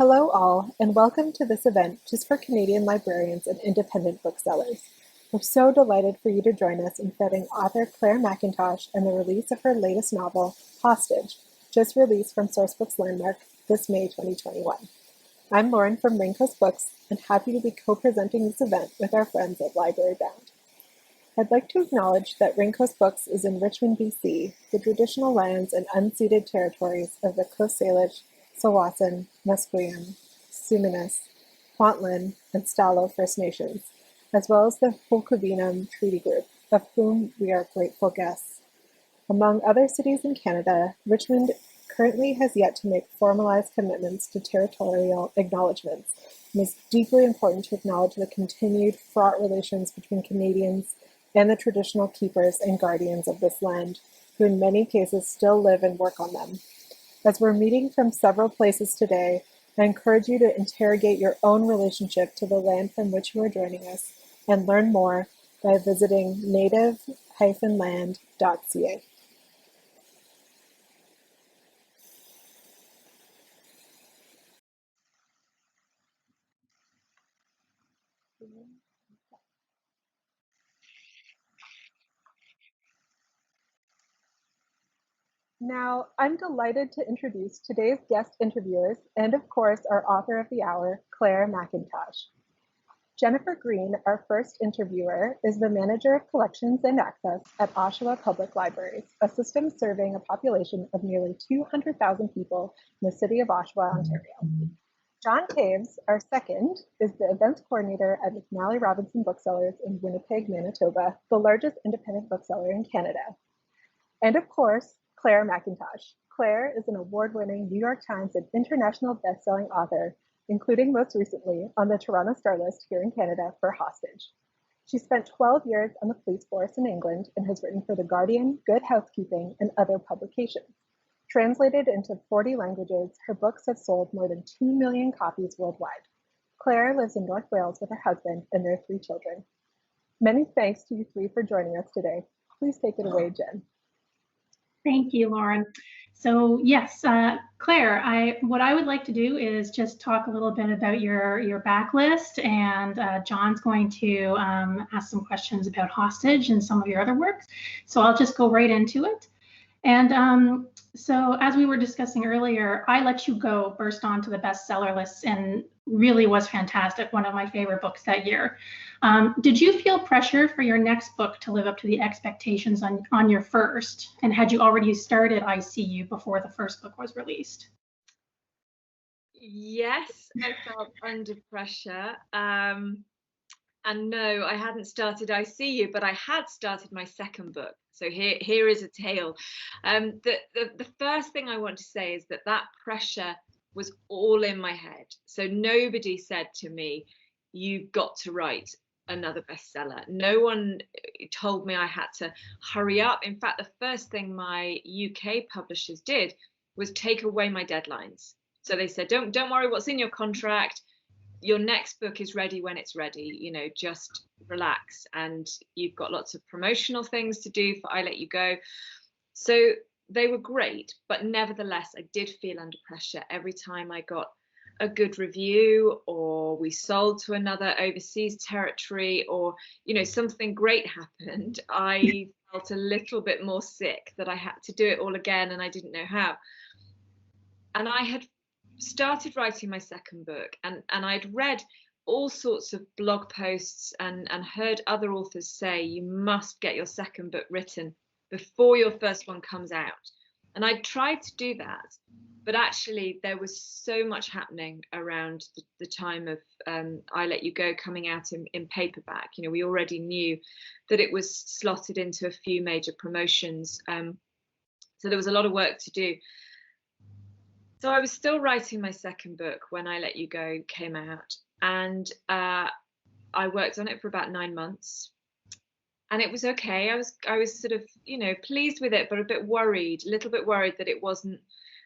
Hello all, and welcome to this event just for Canadian librarians and independent booksellers. We're so delighted for you to join us in feting author Clare Mackintosh and the release of her latest novel, Hostage, just released from Sourcebooks Landmark this May 2021. I'm Lauren from Raincoast Books, and happy to be co-presenting this event with our friends at Library Bound. I'd like to acknowledge that Raincoast Books is in Richmond, BC, the traditional lands and unceded territories of the Coast Salish, Tsawwassen, Musqueam, Suminis, Kwantlen, and Stalo First Nations, as well as the Hul'qumi'num Treaty Group, of whom we are grateful guests. Among other cities in Canada, Richmond currently has yet to make formalized commitments to territorial acknowledgements, and is deeply important to acknowledge the continued fraught relations between Canadians and the traditional keepers and guardians of this land, who in many cases still live and work on them. As we're meeting from several places today, I encourage you to interrogate your own relationship to the land from which you are joining us and learn more by visiting native-land.ca. Now, I'm delighted to introduce today's guest interviewers and, of course, our author of the hour, Clare Mackintosh. Jennifer Green, our first interviewer, is the Manager of Collections and Access at Oshawa Public Libraries, a system serving a population of nearly 200,000 people in the city of Oshawa, Ontario. John Toews, our second, is the Events Coordinator at McNally Robinson Booksellers in Winnipeg, Manitoba, the largest independent bookseller in Canada. And of course, Clare Mackintosh. Clare is an award-winning New York Times and international best-selling author, including most recently on the Toronto Star List here in Canada for Hostage. She spent 12 years on the police force in England and has written for The Guardian, Good Housekeeping, and other publications. Translated into 40 languages, her books have sold more than 2 million copies worldwide. Clare lives in North Wales with her husband and their 3 children. Many thanks to you 3 for joining us today. Please take it away, Jen. Thank you, Lauren. So yes, Clare, what I would like to do is just talk a little bit about your backlist, and John's going to ask some questions about Hostage and some of your other works. So I'll just go right into it. And so as we were discussing earlier, I Let You Go burst onto the bestseller list and really was fantastic, one of my favorite books that year. Did you feel pressure for your next book to live up to the expectations on your first? And had you already started I See You before the first book was released? Yes, I felt under pressure. And no, I hadn't started I See You, but I had started my second book. So here is a tale. The first thing I want to say is that pressure was all in my head. So nobody said to me, you've got to write another bestseller. No one told me I had to hurry up. In fact, the first thing my UK publishers did was take away my deadlines. So they said, don't worry what's in your contract. Your next book is ready when it's ready, you know, just relax. And you've got lots of promotional things to do for I Let You Go. So they were great, but nevertheless, I did feel under pressure every time I got a good review, or we sold to another overseas territory, or, you know, something great happened. I felt a little bit more sick that I had to do it all again and I didn't know how. And I had started writing my second book, and I'd read all sorts of blog posts and heard other authors say you must get your second book written before your first one comes out. And I tried to do that, but actually there was so much happening around the time of I Let You Go coming out in paperback. You know, we already knew that it was slotted into a few major promotions. So there was a lot of work to do. So I was still writing my second book when I Let You Go came out, and I worked on it for about 9 months, and it was okay. I was sort of, you know, pleased with it, but a little bit worried that it wasn't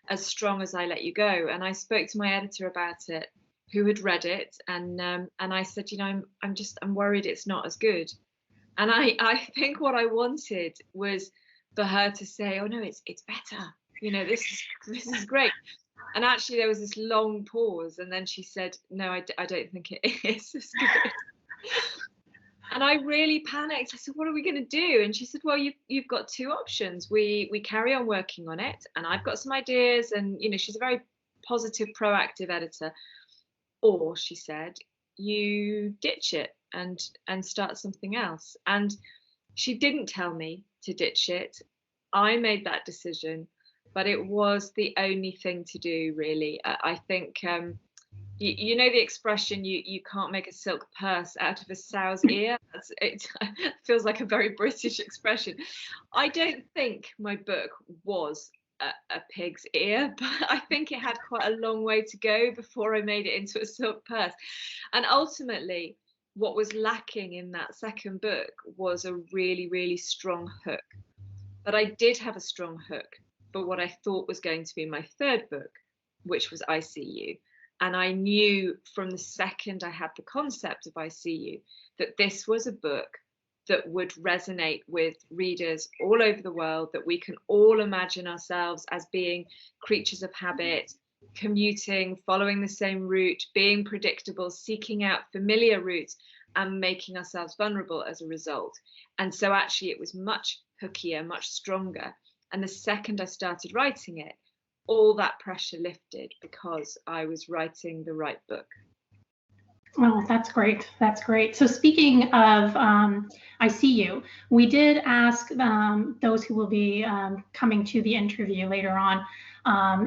as strong as I Let You Go. And I spoke to my editor about it, who had read it, and I said, you know, I'm worried it's not as good. And I think what I wanted was for her to say, oh no, it's better. You know, this is great. And actually there was this long pause, and then she said, no, I don't think it is as good. And I really panicked. I said, what are we going to do? And she said, well, you've got two options. We carry on working on it, and I've got some ideas, and she's a very positive, proactive editor. Or, she said, you ditch it and start something else. And she didn't tell me to ditch it. I made that decision, but it was the only thing to do, really. I think you know the expression, you can't make a silk purse out of a sow's ear. It feels like a very British expression. I don't think my book was a pig's ear, but I think it had quite a long way to go before I made it into a silk purse. And ultimately, what was lacking in that second book was a really, really strong hook. But I did have a strong hook for what I thought was going to be my third book, which was I See You. And I knew from the second I had the concept of I See You that this was a book that would resonate with readers all over the world, that we can all imagine ourselves as being creatures of habit, commuting, following the same route, being predictable, seeking out familiar routes, and making ourselves vulnerable as a result. And so actually it was much hookier, much stronger. And the second I started writing it, all that pressure lifted because I was writing the right book. Oh, that's great. That's great. So speaking of I See You, we did ask those who will be coming to the interview later on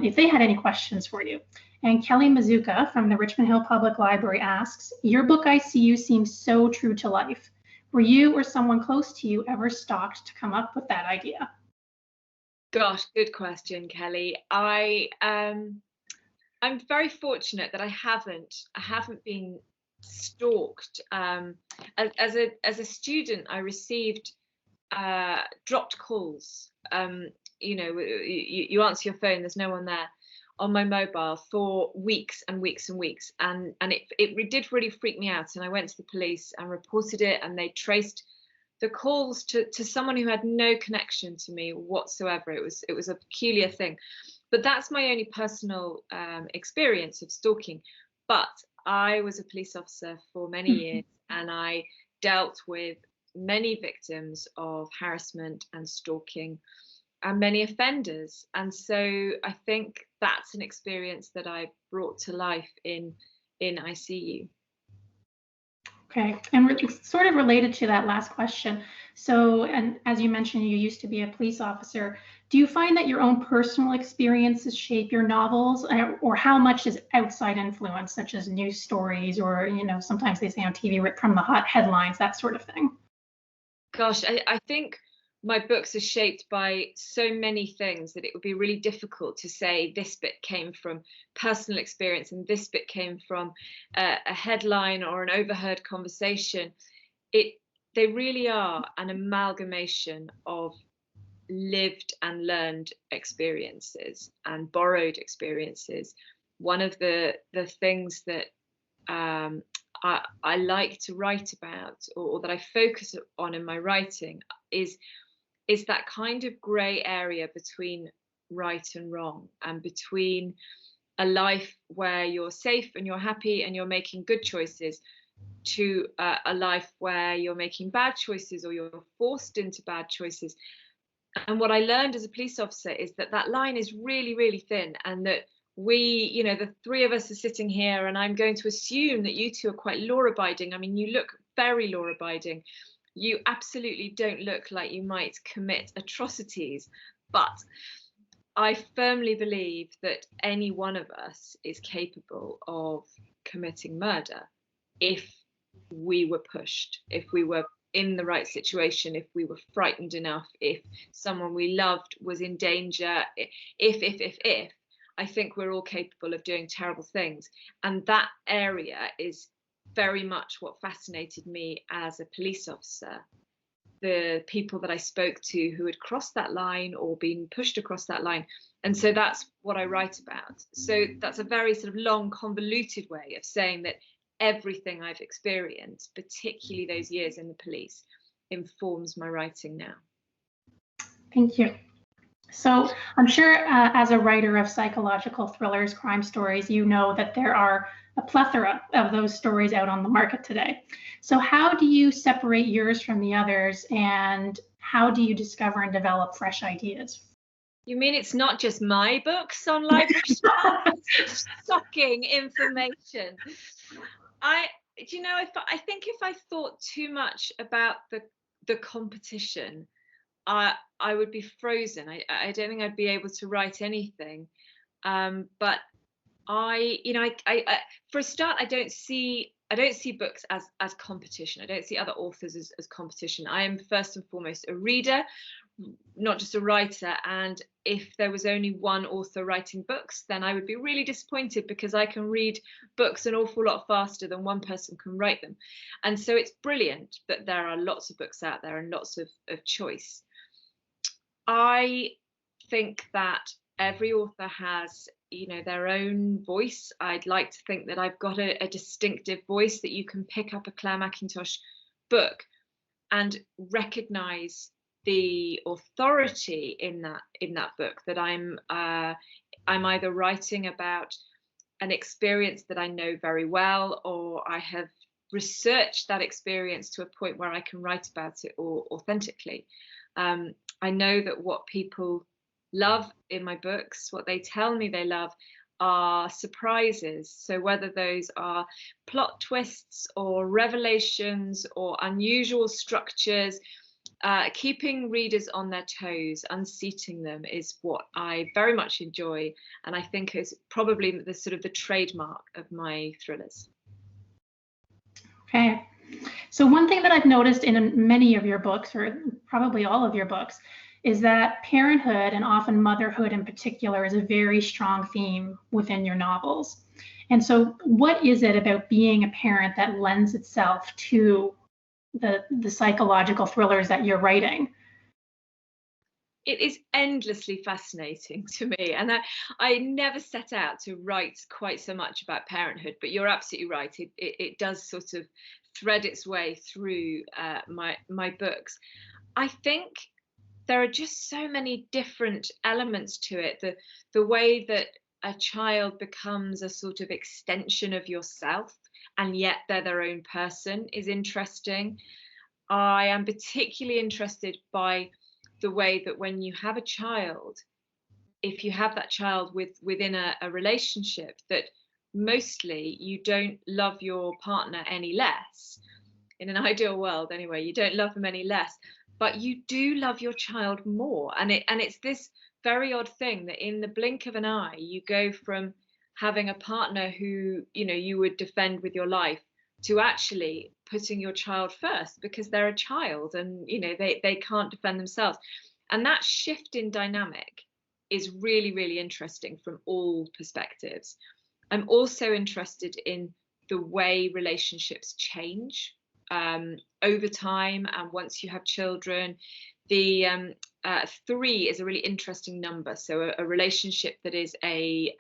if they had any questions for you. And Kelly Mazuka from the Richmond Hill Public Library asks, your book I See You seems so true to life. Were you or someone close to you ever stalked to come up with that idea? Gosh, good question, Kelly. I'm very fortunate that I haven't been stalked. As a student, I received dropped calls. You answer your phone, there's no one there, on my mobile for weeks and weeks and weeks, and it did really freak me out. And I went to the police and reported it, and they traced the calls to someone who had no connection to me whatsoever. It was a peculiar thing. But that's my only personal experience of stalking. But I was a police officer for many years, and I dealt with many victims of harassment and stalking and many offenders. And so I think that's an experience that I brought to life in I See You. Okay, and sort of related to that last question. So, and as you mentioned, you used to be a police officer. Do you find that your own personal experiences shape your novels, or how much is outside influence, such as news stories, or, sometimes they say on TV, ripped from the hot headlines, that sort of thing? Gosh, I think my books are shaped by so many things that it would be really difficult to say this bit came from personal experience and this bit came from a headline or an overheard conversation. They really are an amalgamation of lived and learned experiences and borrowed experiences. One of the things that I like to write about, or that I focus on in my writing, is that kind of grey area between right and wrong, and between a life where you're safe and you're happy and you're making good choices, to a life where you're making bad choices or you're forced into bad choices. And what I learned as a police officer is that line is really, really thin, and that we, the three of us are sitting here, and I'm going to assume that you two are quite law-abiding. I mean, you look very law-abiding. You absolutely don't look like you might commit atrocities, but I firmly believe that any one of us is capable of committing murder if we were pushed, if we were in the right situation, if we were frightened enough, if someone we loved was in danger, if. I think we're all capable of doing terrible things. And that area is very much what fascinated me as a police officer. The people that I spoke to who had crossed that line or been pushed across that line. And so that's what I write about. So that's a very sort of long, convoluted way of saying that everything I've experienced, particularly those years in the police, informs my writing now. Thank you. So I'm sure as a writer of psychological thrillers, crime stories, you know that there are a plethora of those stories out on the market today. So how do you separate yours from the others, and how do you discover and develop fresh ideas? You mean it's not just my books on library shelves? Shocking information. I think if I thought too much about the competition, I would be frozen. I don't think I'd be able to write anything. But for a start, I don't see books as competition. I don't see other authors as competition. I am first and foremost a reader, not just a writer. And if there was only one author writing books, then I would be really disappointed, because I can read books an awful lot faster than one person can write them. And so it's brilliant that there are lots of books out there and lots of choice. I think that every author has, their own voice. I'd like to think that I've got a distinctive voice, that you can pick up a Clare Mackintosh book and recognize the authority in that book, that I'm either writing about an experience that I know very well, or I have researched that experience to a point where I can write about it or authentically. I know that what people love in my books, what they tell me they love, are surprises. So whether those are plot twists or revelations or unusual structures, keeping readers on their toes, unseating them, is what I very much enjoy, and I think is probably the trademark of my thrillers. Okay. So one thing that I've noticed in many of your books, or probably all of your books, is that parenthood, and often motherhood in particular, is a very strong theme within your novels. And so what is it about being a parent that lends itself to the psychological thrillers that you're writing? It is endlessly fascinating to me, and I never set out to write quite so much about parenthood, but you're absolutely right. It does sort of thread its way through my books. I think there are just so many different elements to it. The way that a child becomes a sort of extension of yourself, and yet they're their own person, is interesting. I am particularly interested by the way that when you have a child, if you have that child within a relationship, that mostly you don't love your partner any less. In an ideal world, anyway, you don't love them any less, but you do love your child more. And it's this very odd thing that in the blink of an eye, you go from having a partner who you would defend with your life, to actually putting your child first, because they're a child and they can't defend themselves. And that shift in dynamic is really, really interesting from all perspectives. I'm also interested in the way relationships change over time, and once you have children. The 3 is a really interesting number. So a relationship that is a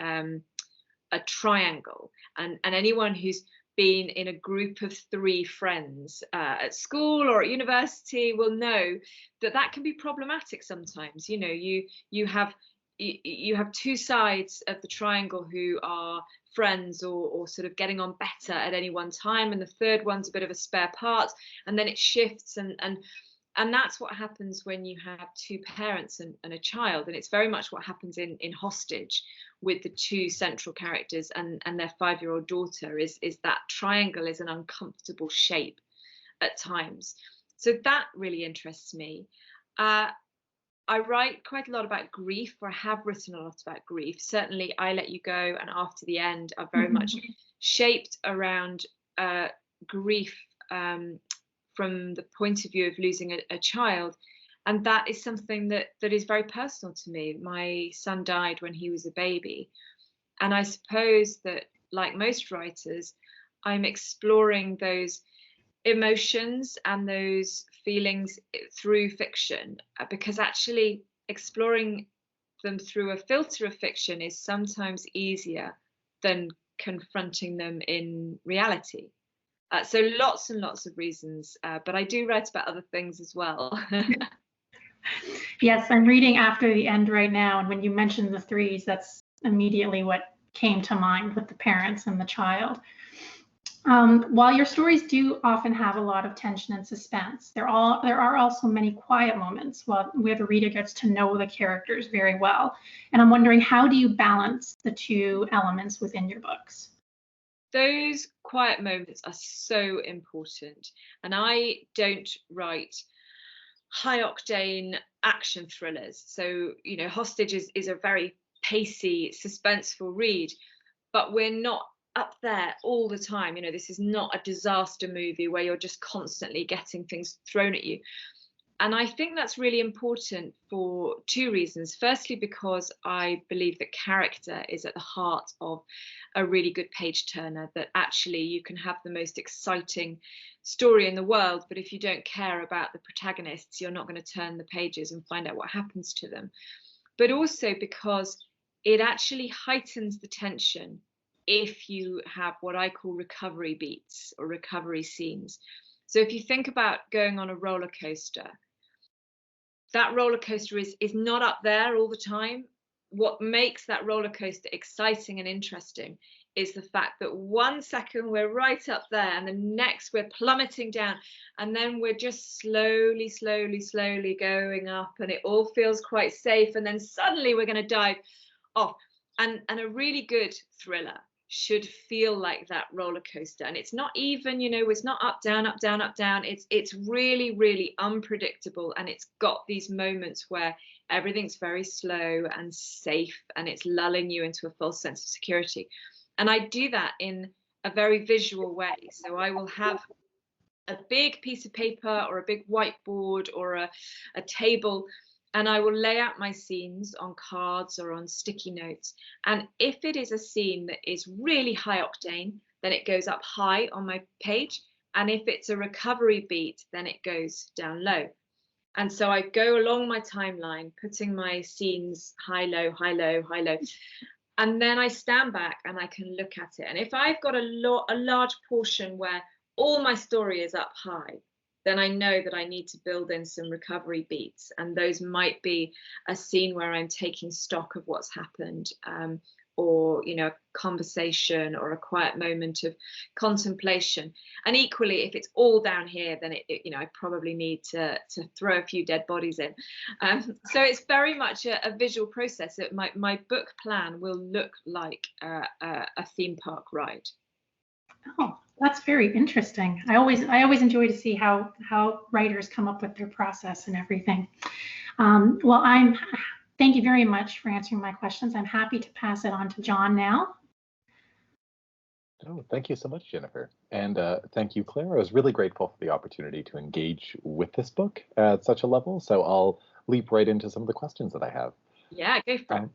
triangle, and anyone who's been in a group of 3 friends at school or at university will know that can be problematic sometimes. You have 2 sides of the triangle who are friends, or sort of getting on better at any one time, and the third one's a bit of a spare part, and then it shifts, and that's what happens when you have 2 parents and a child. And it's very much what happens in Hostage, with the 2 central characters and their 5-year-old daughter, is that triangle is an uncomfortable shape at times. So that really interests me. I write quite a lot about grief, or I have written a lot about grief. Certainly I Let You Go and After the End are very much shaped around grief, from the point of view of losing a child. And that is something that is very personal to me. My son died when he was a baby. And I suppose that, like most writers, I'm exploring those emotions and those feelings through fiction, because actually exploring them through a filter of fiction is sometimes easier than confronting them in reality. So lots and lots of reasons, but I do write about other things as well. Yes, I'm reading after the end right now, and when you mentioned the threes, that's immediately what came to mind with the parents and the child. While your stories do often have a lot of tension and suspense, there are also many quiet moments where the reader gets to know the characters very well. And I'm wondering, how do you balance the two elements within your books? Those quiet moments are so important. And I don't write high octane action thrillers. So, Hostage is a very pacey, suspenseful read, but we're not up there all the time. This is not a disaster movie where you're just constantly getting things thrown at you. And I think that's really important for two reasons. Firstly, because I believe that character is at the heart of a really good page turner, that actually you can have the most exciting story in the world, but if you don't care about the protagonists, you're not going to turn the pages and find out what happens to them. But also because it actually heightens the tension if you have what I call recovery beats or recovery scenes. So if you think about going on a roller coaster, that roller coaster is not up there all the time. What makes that roller coaster exciting and interesting is the fact that 1 second we're right up there and the next we're plummeting down, and then we're just slowly going up, and it all feels quite safe, and then suddenly we're going to dive off. And a really good thriller should feel like that roller coaster, and it's not even, it's not up down up down up down. It's really unpredictable, and it's got these moments where everything's very slow and safe, and it's lulling you into a false sense of security. And I do that in a very visual way. So I will have a big piece of paper or a big whiteboard or a table, and I will lay out my scenes on cards or on sticky notes. And if it is a scene that is really high octane, then it goes up high on my page. And if it's a recovery beat, then it goes down low. And so I go along my timeline, putting my scenes high, low, high, low, high, low. And then I stand back and I can look at it. And if I've got a large portion where all my story is up high, then I know that I need to build in some recovery beats. And those might be a scene where I'm taking stock of what's happened, or a conversation or a quiet moment of contemplation. And equally, if it's all down here, then I probably need to throw a few dead bodies in. So it's very much a visual process. My book plan will look like a theme park ride. Oh, that's very interesting. I always enjoy to see how writers come up with their process and everything. Well, thank you very much for answering my questions. I'm happy to pass it on to John now. Oh, thank you so much, Jennifer. And thank you, Claire. I was really grateful for the opportunity to engage with this book at such a level. So I'll leap right into some of the questions that I have. Yeah, go for it.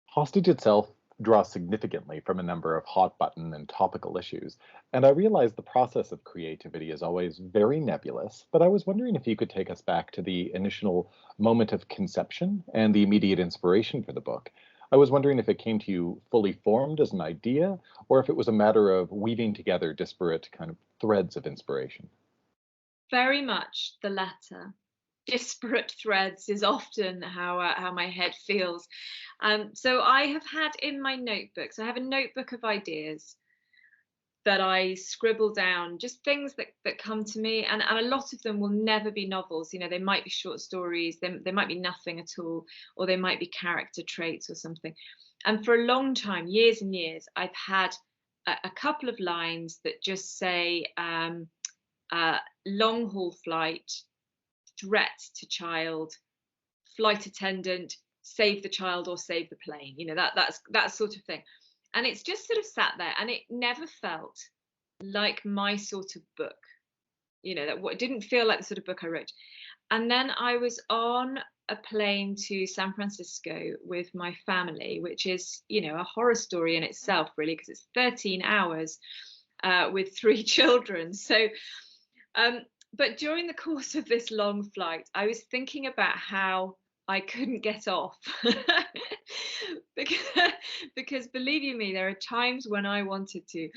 Hostage itself draws significantly from a number of hot button and topical issues, and I realize the process of creativity is always very nebulous, but I was wondering if you could take us back to the initial moment of conception and the immediate inspiration for the book. I was wondering if it came to you fully formed as an idea, or if it was a matter of weaving together disparate kind of threads of inspiration. Very much the latter. Disparate threads is often how my head feels. So I have had in my notebooks, I have a notebook of ideas that I scribble down, just things that come to me, and a lot of them will never be novels. They might be short stories, they might be nothing at all, or they might be character traits or something. And for a long time, years and years, I've had a couple of lines that just say long haul flight, threat to child, flight attendant, save the child or save the plane, that sort of thing. And it's just sort of sat there, and it never felt like my sort of book, that didn't feel like the sort of book I wrote. And then I was on a plane to San Francisco with my family, which is, a horror story in itself, really, because it's 13 hours with 3 children. So but during the course of this long flight, I was thinking about how I couldn't get off. because believe you me, there are times when I wanted to.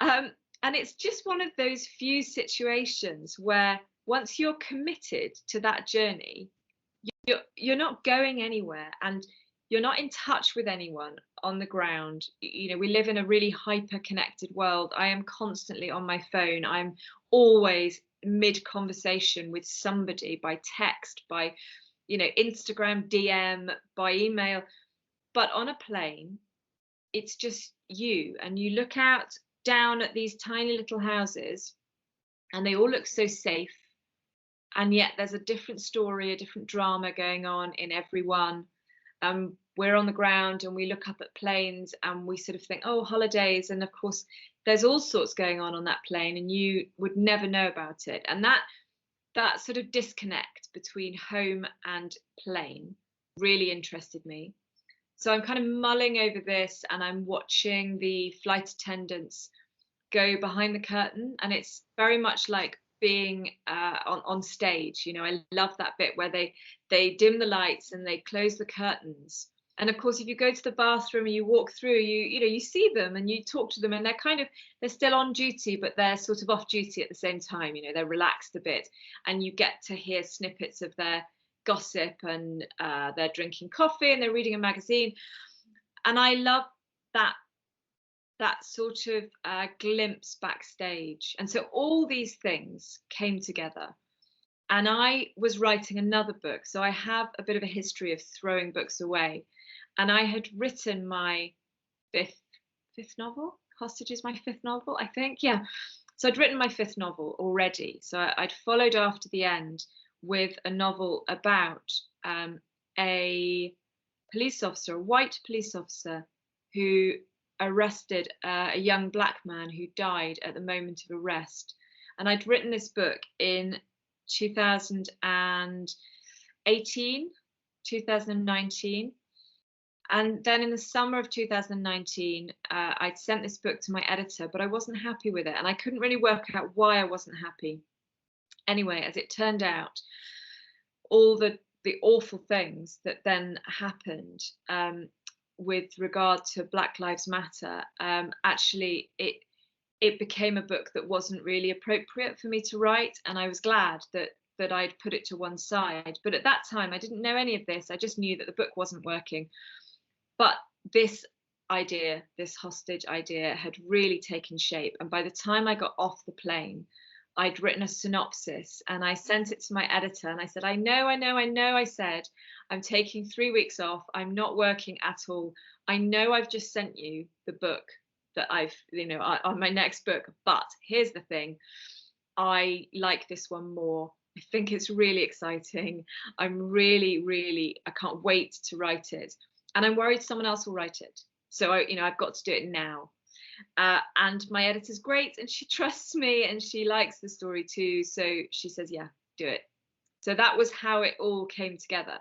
And it's just one of those few situations where once you're committed to that journey, you're not going anywhere, and you're not in touch with anyone on the ground. You know, we live in a really hyper connected world. I am constantly on my phone. I'm always mid conversation with somebody, by text, by, you know, Instagram DM, by email. But on a plane, it's just you, and you look out down at these tiny little houses, and they all look so safe, and yet there's a different story, a different drama going on in every one. We're on the ground and we look up at planes and we sort of think, oh, holidays, and of course there's all sorts going on that plane, and you would never know about it. And that sort of disconnect between home and plane really interested me. So I'm kind of mulling over this, and I'm watching the flight attendants go behind the curtain, and it's very much like being on stage. You know, I love that bit where they dim the lights and they close the curtains. And of course, if you go to the bathroom and you walk through, you know, you see them and you talk to them, and they're still on duty, but they're sort of off duty at the same time. You know, they're relaxed a bit, and you get to hear snippets of their gossip, and they're drinking coffee and they're reading a magazine. And I love that sort of glimpse backstage. And so all these things came together. And I was writing another book, so I have a bit of a history of throwing books away. And I had written my fifth novel. Hostage is my fifth novel, I think. Yeah. So I'd written my fifth novel already. So I'd followed after the end with a novel about a police officer, a white police officer, who arrested a young black man who died at the moment of arrest. And I'd written this book in 2018, 2019. And then in the summer of 2019, I'd sent this book to my editor, but I wasn't happy with it. And I couldn't really work out why I wasn't happy. Anyway, as it turned out, all the awful things that then happened with regard to Black Lives Matter, actually it became a book that wasn't really appropriate for me to write, and I was glad that I'd put it to one side. But at that time, I didn't know any of this. I just knew that the book wasn't working. But this idea, this hostage idea, had really taken shape. And by the time I got off the plane, I'd written a synopsis and I sent it to my editor, and I said, I know. I said, I'm taking 3 weeks off. I'm not working at all. I know I've just sent you the book that I've, you know, on my next book, but here's the thing. I like this one more. I think it's really exciting. I'm really, I can't wait to write it. And I'm worried someone else will write it. So, I've got to do it now. And my editor's great, and she trusts me, and she likes the story too. So she says, yeah, do it. So that was how it all came together.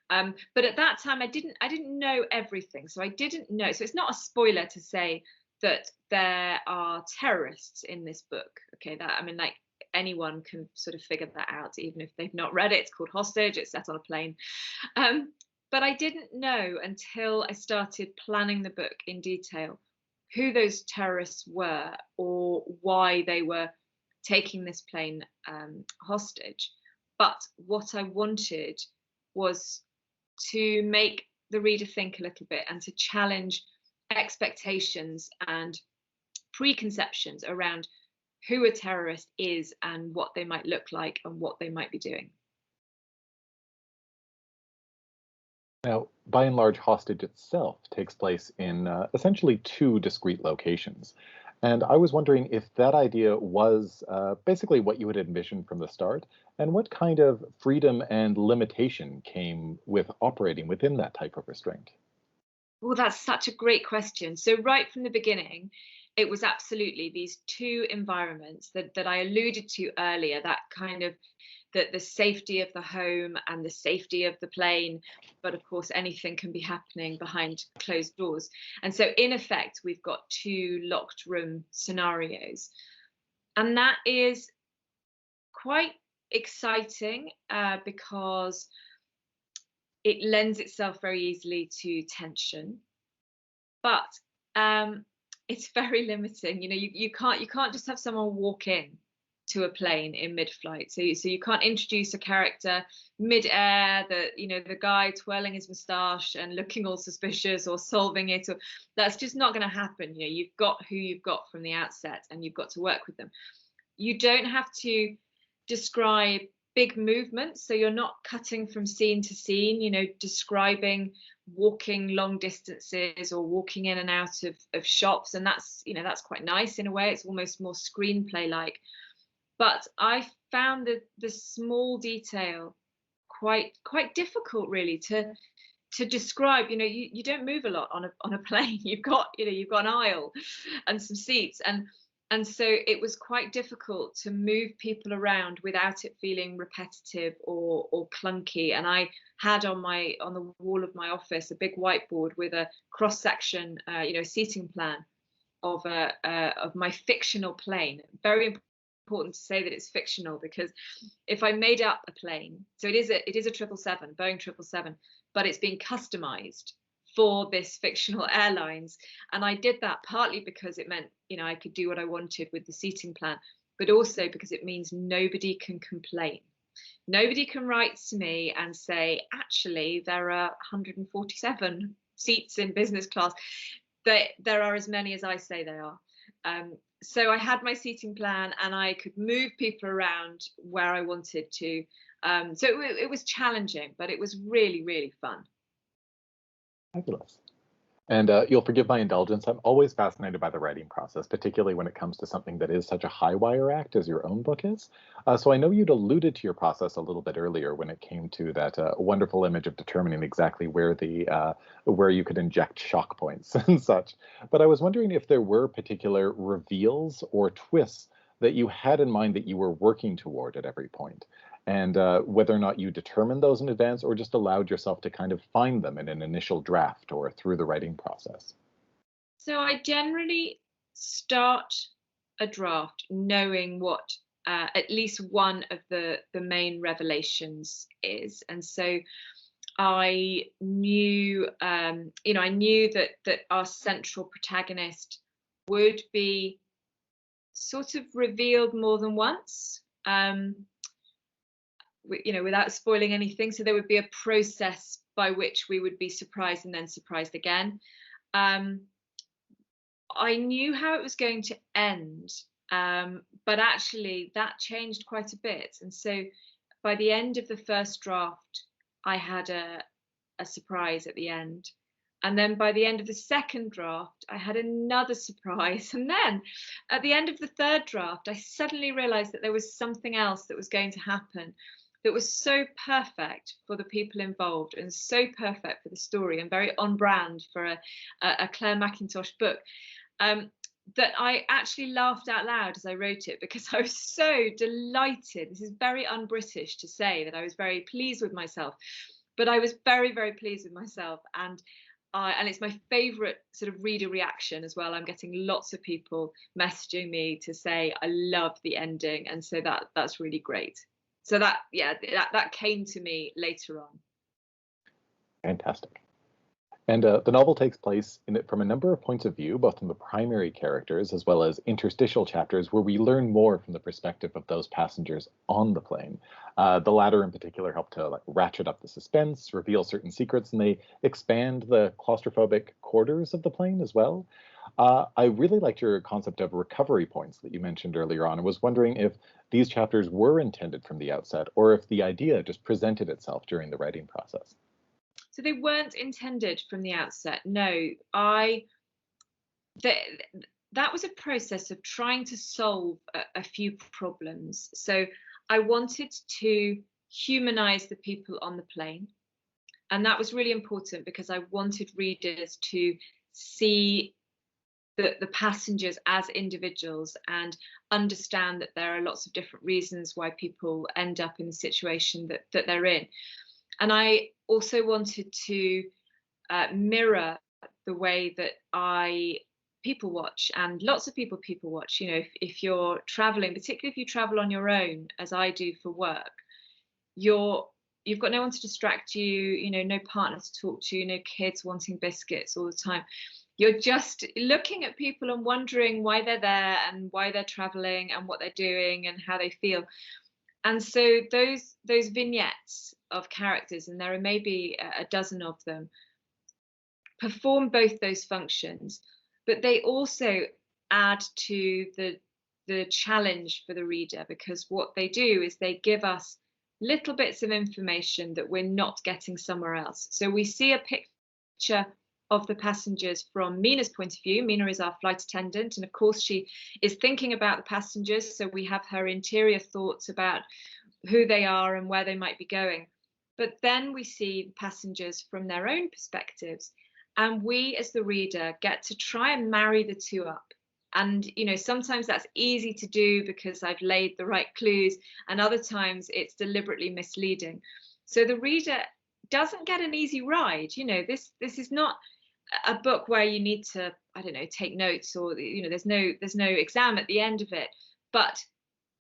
But at that time, I didn't know everything. So I didn't know. So it's not a spoiler to say that there are terrorists in this book. Okay, like anyone can sort of figure that out, even if they've not read it. It's called Hostage. It's set on a plane. But I didn't know until I started planning the book in detail who those terrorists were or why they were taking this plane hostage. But what I wanted was to make the reader think a little bit and to challenge expectations and preconceptions around who a terrorist is and what they might look like and what they might be doing. Now, by and large, Hostage itself takes place in essentially two discrete locations. And I was wondering if that idea was basically what you had envisioned from the start, and what kind of freedom and limitation came with operating within that type of restraint. Well, that's such a great question. So right from the beginning, it was absolutely these two environments that I alluded to earlier, that kind of the safety of the home and the safety of the plane, but of course anything can be happening behind closed doors. And so in effect, we've got two locked room scenarios. And that is quite exciting because it lends itself very easily to tension, but it's very limiting. You can't just have someone walk in to a plane in mid-flight. So you can't introduce a character mid-air, that, you know, the guy twirling his moustache and looking all suspicious or solving it, or that's just not going to happen. You know, you've got who you've got from the outset, and you've got to work with them. You don't have to describe big movements, so you're not cutting from scene to scene, you know, describing walking long distances or walking in and out of shops, and that's, you know, that's quite nice in a way. It's almost more screenplay like. But I found the small detail quite difficult, really, to describe. You know, you don't move a lot on a plane. You've got an aisle and some seats, and so it was quite difficult to move people around without it feeling repetitive or clunky. And I had on the wall of my office a big whiteboard with a cross section, seating plan of my fictional plane. Very important to say that it's fictional, because if I made up a plane, so it is a 777, Boeing 777, but it's been customized for this fictional airlines. And I did that partly because it meant, you know, I could do what I wanted with the seating plan, but also because it means nobody can complain. Nobody can write to me and say, actually, there are 147 seats in business class. There are as many as I say there are. So I had my seating plan, and I could move people around where I wanted to. So it was challenging, but it was really, really fun. Fabulous. And you'll forgive my indulgence. I'm always fascinated by the writing process, particularly when it comes to something that is such a high wire act as your own book is. So I know you'd alluded to your process a little bit earlier when it came to that wonderful image of determining exactly where where you could inject shock points and such. But I was wondering if there were particular reveals or twists that you had in mind that you were working toward at every point, and whether or not you determined those in advance or just allowed yourself to kind of find them in an initial draft or through the writing process. So I generally start a draft knowing what at least one of the main revelations is. And so I knew, I knew that our central protagonist would be sort of revealed more than once. Without spoiling anything. So there would be a process by which we would be surprised and then surprised again. I knew how it was going to end, but actually that changed quite a bit. And so by the end of the first draft, I had a surprise at the end. And then by the end of the second draft, I had another surprise. And then at the end of the third draft, I suddenly realized that there was something else that was going to happen that was so perfect for the people involved and so perfect for the story and very on brand for a Clare Mackintosh book, that I actually laughed out loud as I wrote it, because I was so delighted. This is very un-British to say that I was very pleased with myself, but I was very, very pleased with myself. And it's my favorite sort of reader reaction as well. I'm getting lots of people messaging me to say, I love the ending. And so that's really great. So that came to me later on. Fantastic. And the novel takes place from a number of points of view, both from the primary characters as well as interstitial chapters where we learn more from the perspective of those passengers on the plane. The latter in particular help to ratchet up the suspense, reveal certain secrets, and they expand the claustrophobic quarters of the plane as well. I really liked your concept of recovery points that you mentioned earlier on. I was wondering if these chapters were intended from the outset, or if the idea just presented itself during the writing process. So they weren't intended from the outset. No, that was a process of trying to solve a few problems. So I wanted to humanize the people on the plane. And that was really important because I wanted readers to see the passengers as individuals and understand that there are lots of different reasons why people end up in the situation that they're in. And I also wanted to mirror the way that people watch, and lots of people watch. You know, if you're traveling, particularly if you travel on your own, as I do for work, you've got no one to distract you, no partner to talk to, no kids wanting biscuits all the time. You're just looking at people and wondering why they're there and why they're traveling and what they're doing and how they feel. And so those vignettes of characters, and there are maybe a dozen of them, perform both those functions, but they also add to the challenge for the reader, because what they do is they give us little bits of information that we're not getting somewhere else. So we see a picture of the passengers from Mina's point of view. Mina is our flight attendant, and of course she is thinking about the passengers, so we have her interior thoughts about who they are and where they might be going. But then we see the passengers from their own perspectives, and we as the reader get to try and marry the two up. And sometimes that's easy to do because I've laid the right clues, and other times it's deliberately misleading. So the reader doesn't get an easy ride. This is not a book where you need to, I don't know, take notes, or there's no exam at the end of it, but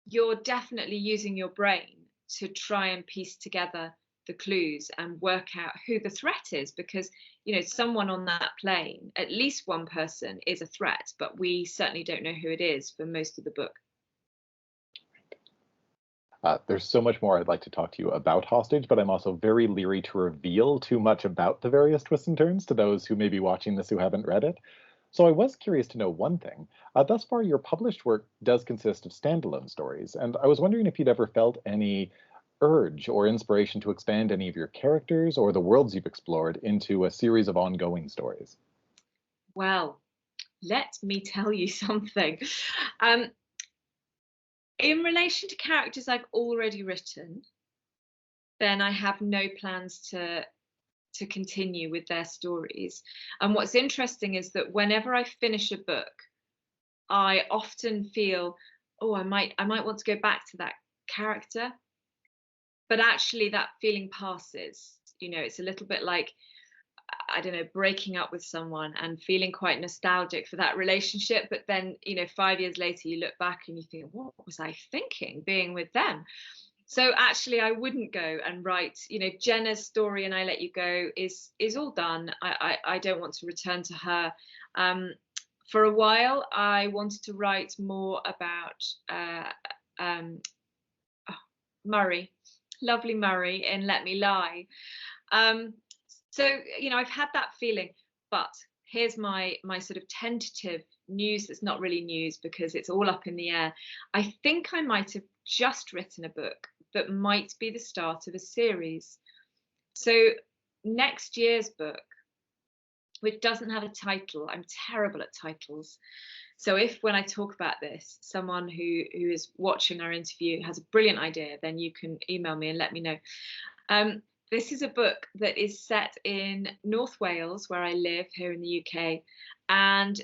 you're definitely using your brain to try and piece together the clues and work out who the threat is, because someone on that plane, at least one person, is a threat, but we certainly don't know who it is for most of the book. There's so much more I'd like to talk to you about Hostage, but I'm also very leery to reveal too much about the various twists and turns to those who may be watching this who haven't read it. So I was curious to know one thing. Thus far, your published work does consist of standalone stories, and I was wondering if you'd ever felt any urge or inspiration to expand any of your characters or the worlds you've explored into a series of ongoing stories. Well, let me tell you something. In relation to characters I've already written, then I have no plans to continue with their stories. And what's interesting is that whenever I finish a book, I often feel, oh, I might want to go back to that character. But actually that feeling passes. It's a little bit like, I don't know, breaking up with someone and feeling quite nostalgic for that relationship. But then, 5 years later, you look back and you think, what was I thinking being with them? So actually, I wouldn't go and write, Jenna's story and I Let You Go is all done. I don't want to return to her. For a while, I wanted to write more about Murray, lovely Murray in Let Me Lie. So I've had that feeling, but here's my sort of tentative news that's not really news because it's all up in the air. I think I might have just written a book that might be the start of a series. So next year's book, which doesn't have a title, I'm terrible at titles. So if when I talk about this, someone who is watching our interview has a brilliant idea, then you can email me and let me know. This is a book that is set in North Wales, where I live here in the UK. And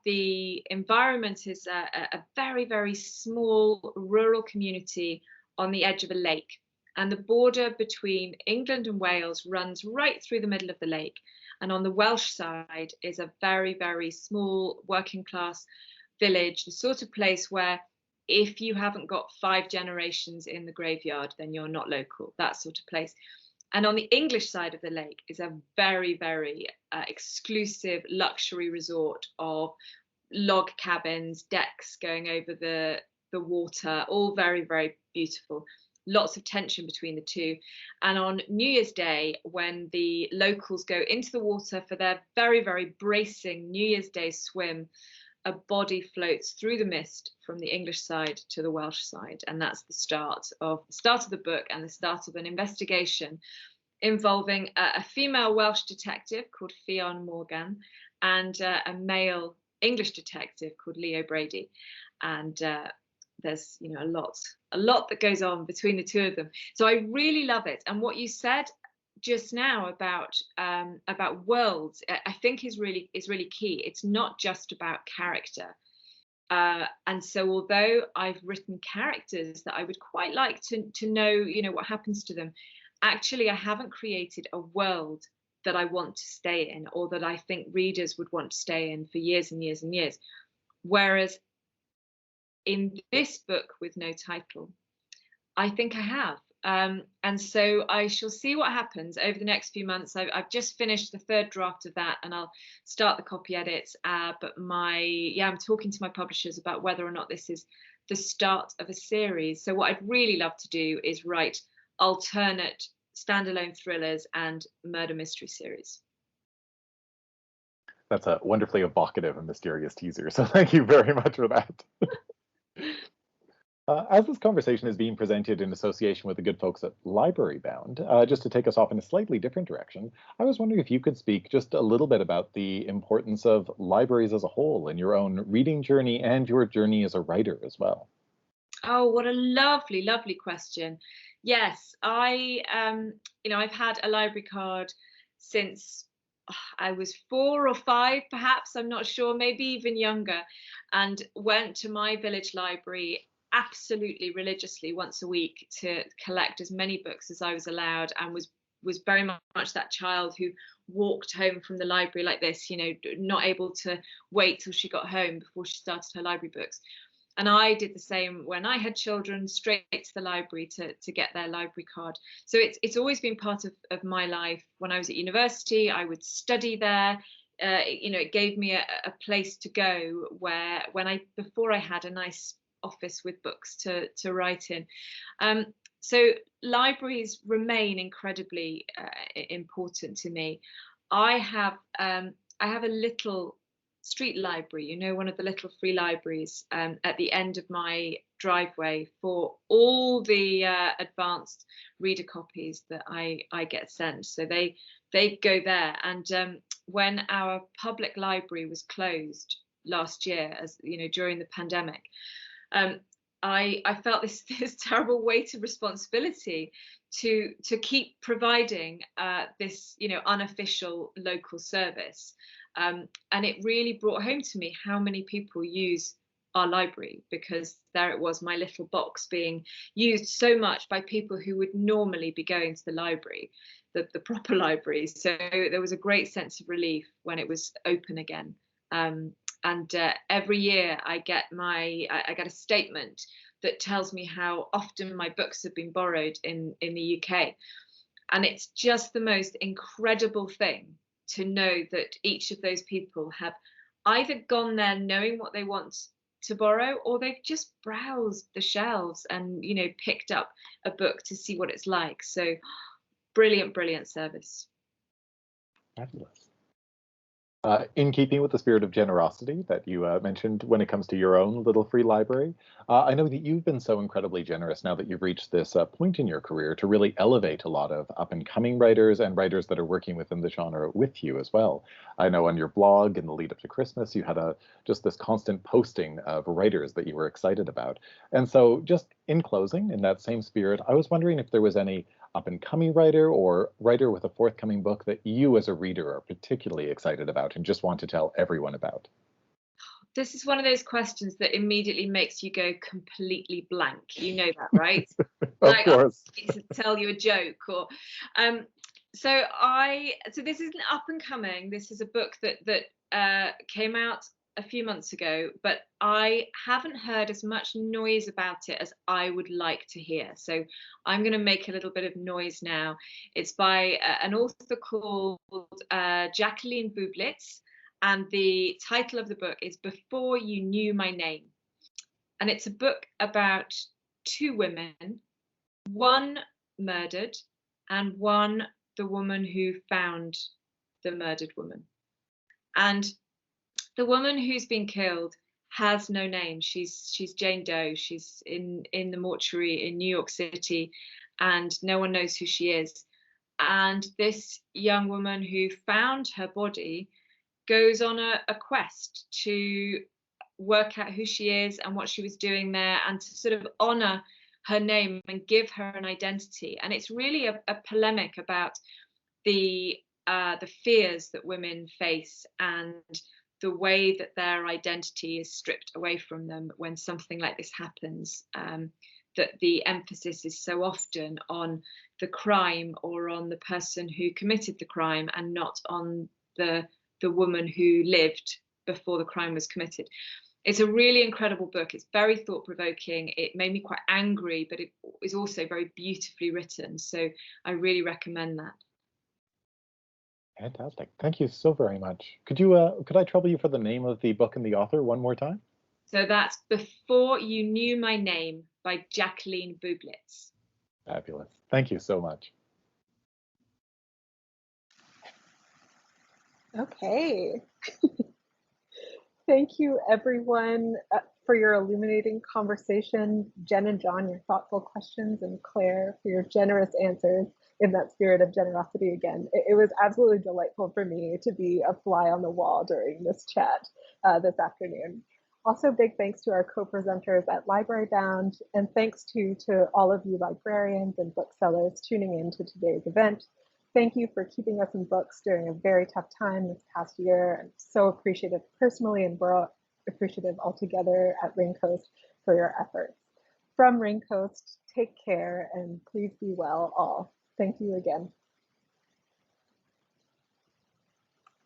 the environment is a very, very small rural community on the edge of a lake. And the border between England and Wales runs right through the middle of the lake. And on the Welsh side is a very, very small working class village, the sort of place where if you haven't got 5 generations in the graveyard, then you're not local, that sort of place. And on the English side of the lake is a very, very exclusive luxury resort of log cabins, decks going over the water, all very, very beautiful. Lots of tension between the two. And on New Year's Day, when the locals go into the water for their very, very bracing New Year's Day swim, a body floats through the mist from the English side to the Welsh side. And that's the start of the book and the start of an investigation involving a female Welsh detective called Fionn Morgan and a male English detective called Leo Brady. And there's a lot that goes on between the two of them. So I really love it. And what you said just now about worlds, I think is really key. It's not just about character. And so although I've written characters that I would quite like to know, what happens to them, actually I haven't created a world that I want to stay in, or that I think readers would want to stay in for years and years and years. Whereas in this book with no title, I think I have. And so I shall see what happens over the next few months. I've just finished the third draft of that, and I'll start the copy edits. But I'm talking to my publishers about whether or not this is the start of a series. So what I'd really love to do is write alternate standalone thrillers and murder mystery series. That's a wonderfully evocative and mysterious teaser, so thank you very much for that. As this conversation is being presented in association with the good folks at Library Bound, just to take us off in a slightly different direction, I was wondering if you could speak just a little bit about the importance of libraries as a whole in your own reading journey and your journey as a writer as well. Oh, what a lovely, lovely question. Yes, I've had a library card since I was 4 or 5, perhaps, I'm not sure, maybe even younger, and went to my village library absolutely religiously once a week to collect as many books as I was allowed, and was very much that child who walked home from the library like this, not able to wait till she got home before she started her library books. And I did the same when I had children, straight to the library to get their library card. So it's always been part of my life. When I was at university, I would study there. It gave me a place to go where before I had a nice office with books to write in. So libraries remain incredibly important to me. I have a little street library, one of the little free libraries at the end of my driveway for all the advanced reader copies that I get sent. So they go there. And when our public library was closed last year, as during the pandemic, I felt this terrible weight of responsibility to keep providing this unofficial local service. And it really brought home to me how many people use our library, because there it was, my little box being used so much by people who would normally be going to the library, the proper library. So there was a great sense of relief when it was open again. And every year I get a statement that tells me how often my books have been borrowed in the UK. And it's just the most incredible thing to know that each of those people have either gone there knowing what they want to borrow, or they've just browsed the shelves and picked up a book to see what it's like. So brilliant service. Fabulous. In keeping with the spirit of generosity that you mentioned when it comes to your own little free library, I know that you've been so incredibly generous now that you've reached this point in your career to really elevate a lot of up-and-coming writers and writers that are working within the genre with you as well. I know on your blog in the lead up to Christmas, you had just this constant posting of writers that you were excited about. And so just in closing, in that same spirit, I was wondering if there was any up-and-coming writer or writer with a forthcoming book that you as a reader are particularly excited about and just want to tell everyone about. This is one of those questions that immediately makes you go completely blank. You know that, right? Of course. I need to tell you a joke or so this isn't up and coming. This is a book that came out a few months ago, but I haven't heard as much noise about it as I would like to hear. So I'm going to make a little bit of noise now. It's by an author called Jacqueline Bublitz, and the title of the book is Before You Knew My Name. And it's a book about 2 women, one murdered and one the woman who found the murdered woman. And the woman who's been killed has no name. She's Jane Doe. She's in the mortuary in New York City, and no one knows who she is. And this young woman who found her body goes on a quest to work out who she is and what she was doing there, and to sort of honor her name and give her an identity. And it's really a polemic about the fears that women face and the way that their identity is stripped away from them when something like this happens, that the emphasis is so often on the crime or on the person who committed the crime and not on the woman who lived before the crime was committed. It's a really incredible book. It's very thought-provoking. It made me quite angry, but it is also very beautifully written. So I really recommend that. Fantastic. Thank you so very much. Could I trouble you for the name of the book and the author one more time? So that's Before You Knew My Name by Jacqueline Bublitz. Fabulous. Thank you so much. Okay. Thank you, everyone, for your illuminating conversation. Jen and John, your thoughtful questions, and Claire for your generous answers in that spirit of generosity again. It was absolutely delightful for me to be a fly on the wall during this chat this afternoon. Also, big thanks to our co-presenters at Library Bound, and thanks to all of you librarians and booksellers tuning in to today's event. Thank you for keeping us in books during a very tough time this past year. I'm so appreciative personally, and we're appreciative altogether at Raincoast for your efforts. From Raincoast, take care and please be well all. Thank you again.